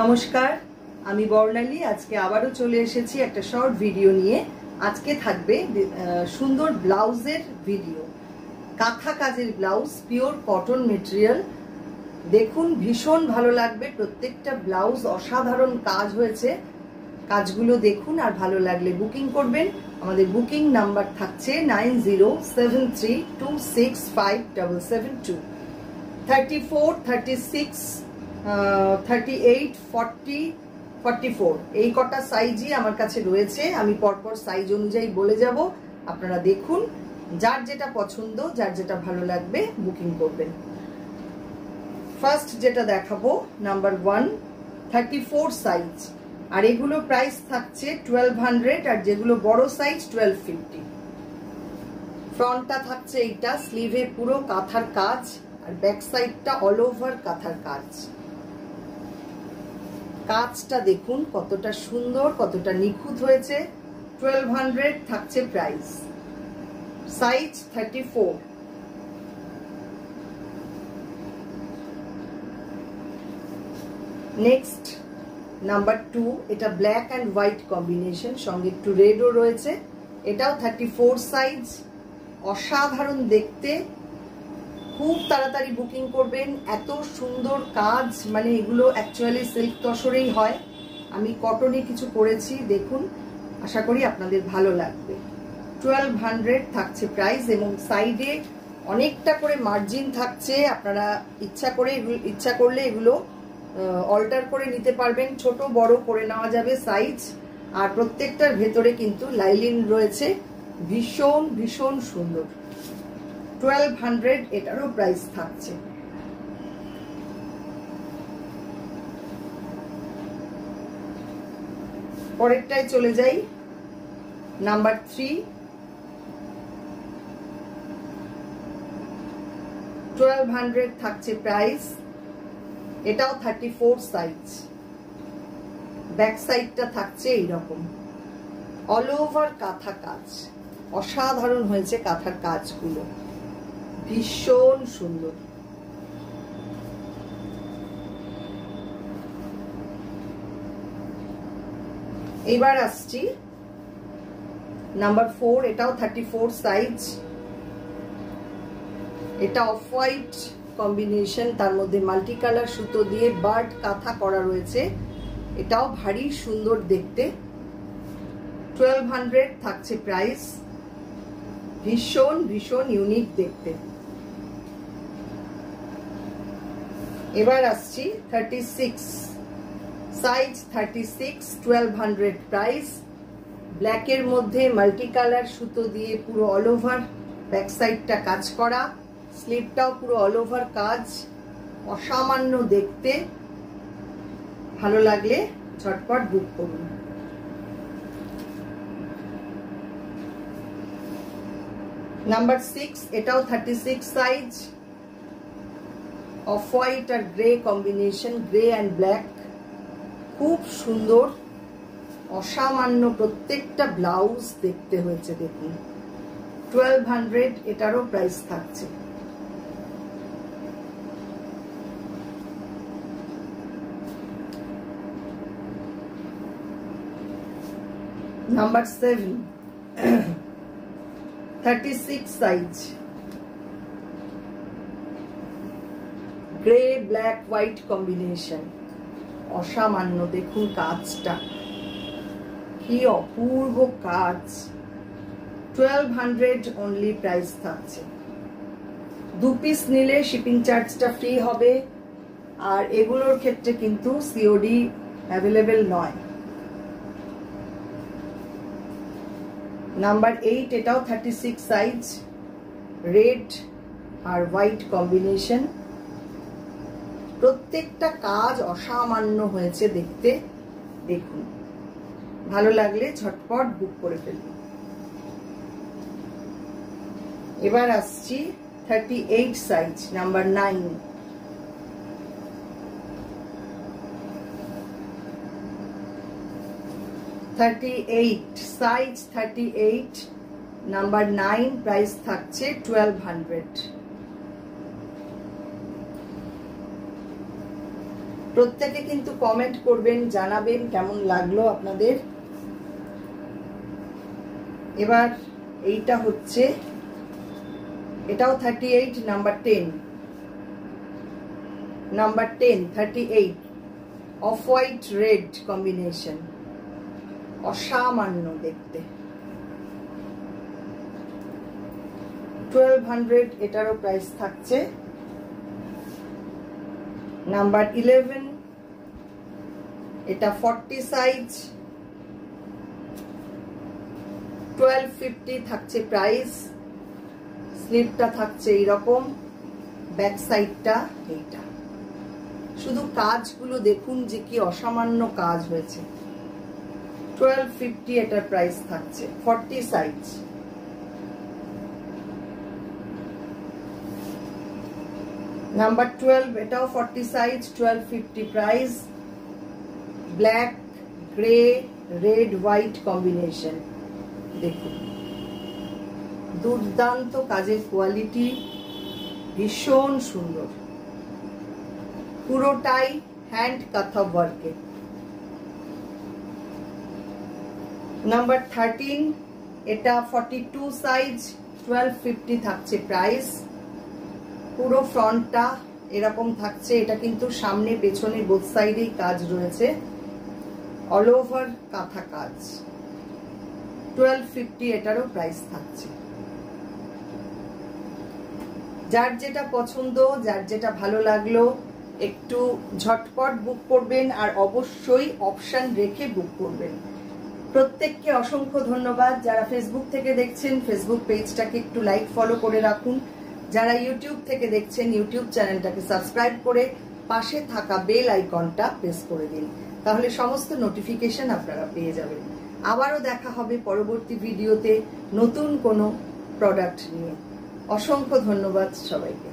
নমস্কার, আমি বর্ণালী। আজকে আবারও চলে এসেছি একটা শর্ট ভিডিও নিয়ে। আজকে থাকবে সুন্দর ব্লাউজের ভিডিও, কাঁথা কাজের ব্লাউজ, পিওর কটন মেটেরিয়াল। দেখুন, ভীষণ ভালো লাগবে। প্রত্যেকটা ব্লাউজ অসাধারণ কাজ হয়েছে। কাজগুলো দেখুন আর ভালো লাগলে বুকিং করবেন। আমাদের বুকিং নাম্বার থাকছে 9073265772, 34, 36, 38, 40, 44 এই কটা সাইজই আমার কাছে রয়েছে। আমি পরপর সাইজ অনুযায়ী বলে যাব, আপনারা দেখুন। যার যেটা পছন্দ, যার যেটা ভালো লাগবে বুকিং করবেন। ফার্স্ট যেটা দেখাবো, নাম্বার 1, 34 সাইজ, আর এগুলো প্রাইস থাকছে 1200, আর যেগুলো বড় সাইজ 1250। ফ্রন্টটা থাকছে এইটা, স্লিভে পুরো কাঁথার কাজ, আর ব্যাক সাইডটা অল ওভার কাঁথার কাজ। কাজটা দেখুন কতটা সুন্দর, কতটা নিখুঁত হয়েছে। 1200 থাকছে প্রাইস। সাইজ 34। নেক্সট নাম্বার 2, এটা ব্ল্যাক অ্যান্ড হোয়াইট কম্বিনেশন, সঙ্গে একটু রেডও রয়েছে। এটাও 34 সাইজ। অসাধারণ দেখতে, খুব তাড়াতাড়ি বুকিং করবেন। এত সুন্দর কাজ, মানে এগুলো অ্যাকচুয়ালি সিল্ক তসরেই হয়। আমি কটনে কিছু করেছি, দেখুন। আশা করি আপনাদের ভালো লাগবে। 1200 থাকছে প্রাইস, এবং সাইডে অনেকটা করে মার্জিন থাকছে। আপনারা ইচ্ছা করলে এগুলো অল্টার করে নিতে পারবেন, ছোট বড় করে নেওয়া যাবে সাইজ। আর প্রত্যেকটার ভেতরে কিন্তু লাইলিন রয়েছে। ভীষণ ভীষণ সুন্দর। 1200 এটারও প্রাইস থাকছে। পরেরটায় চলে যাই, নাম্বার 3, 1200 থাকছে প্রাইস। এটাও 34 সাইজ। ব্যাক সাইডটা থাকছে এইরকম, অল ওভার কাঁথা কাজ। অসাধারণ হয়েছে কাঁথার কাজগুলো, ভীষণ সুন্দর। এবার আসছি নাম্বার 4, এটাও 34 সাইজ। এটা অফ হোয়াইট কম্বিনেশন, তার মধ্যে মাল্টি কালার সুতো দিয়ে বার্ড কাঁথা করা রয়েছে। এটাও ভারী সুন্দর দেখতে। 1200 থাকছে প্রাইস। ভীষণ ভীষণ ইউনিক দেখতে। এবার আসছি 36 সাইজ, 36, 1200 প্রাইস। ব্ল্যাকের মধ্যে মাল্টি কালার সুতো দিয়ে পুরো অল ওভার ব্যাক সাইডটা কাজ করা, স্লিভটাও পুরো অল ওভার কাজ। অসামান্য দেখতে, ভালো লাগলে ঝটপট বুক করুন। নাম্বার 6, এটাও 36 সাইজ। অফ হোয়াইট আর grey combination, grey and black, খুব সুন্দর, অসামান্য প্রত্যেকটা ব্লাউজ দেখতে হয়েছে। দেখুন, 1200 এটারও প্রাইস থাকছে। Number 7, 36 size. Grey black white combination, অসামান্য। দেখুন কাজটা, কি অপূর্ব কাজ। 1200 অনলি প্রাইস থাকছে। 2 পিস নিলে শিপিং চার্জটা ফ্রি হবে, আর এগুলোর ক্ষেত্রে কিন্তু সিওডি অ্যাভেলেবেল নয়। নাম্বার 8, এটাও 36 সাইজ। রেড আর হোয়াইট কম্বিনেশন, প্রত্যেকটা কাজ অসামান্য হয়েছে দেখতে। দেখুন, ভালো লাগলে ঝটপট বুক করে ফেলুন। এবার আসছি 38 size, number 9। Size 38, number 9, price থাকছে 1200। প্রত্যেকে কিন্তু কমেন্ট করবেন, জানাবেন কেমন লাগলো আপনাদের। এবার এইটা হচ্ছে, এটাও 38 number 10, number 10 38 off white red combination, অসামান্য দেখতে। 1200 এটারও প্রাইস থাকছে। নাম্বার 11 এটা 40 সাইজ, 1250 থাকছে প্রাইস। স্লিপটা থাকছে এইরকম, ব্যাক সাইডটা এইটা। শুধু কাজগুলো দেখুন যে কি অসামান্য কাজ হয়েছে। 1250 এটার প্রাইস থাকছে, 40 সাইজ। নাম্বার 12 এটাও 40 size, 1250 price. Black, grey, red, white combination. দেখুন দুর্দান্ত কাজের কোয়ালিটি, ভীষণ সুন্দর, পুরোটাই হ্যান্ড কাঁথা ওয়ার্কে। নাম্বার 13 এটা 42 সাইজ, 1250 থাকছে প্রাইস। পুরো ফ্রন্টটা এরকম থাকছে, এটা কিন্তু সামনে পেছনে বোথ সাইডেই কাজ রয়েছে, অল ওভার কাঁথা কাজ। 1250 এটারও প্রাইস থাকছে। যার যেটা পছন্দ, যার যেটা ভালো লাগলো একটু ঝটপট বুক করবেন, আর অবশ্যই অপশন রেখে বুক করবেন। প্রত্যেককে অসংখ্য ধন্যবাদ। যারা ফেসবুক থেকে দেখছেন, ফেসবুক পেজটাকে একটু লাইক ফলো করে রাখুন। যারা ইউটিউব থেকে দেখছেন, ইউটিউব চ্যানেলটাকে সাবস্ক্রাইব করে পাশে থাকা বেল আইকনটা প্রেস করে দিন, তাহলে সমস্ত নোটিফিকেশন আপনারা পেয়ে যাবেন। আবারও দেখা হবে পরবর্তী ভিডিওতে নতুন কোনো প্রোডাক্ট নিয়ে। অসংখ্য ধন্যবাদ সবাইকে।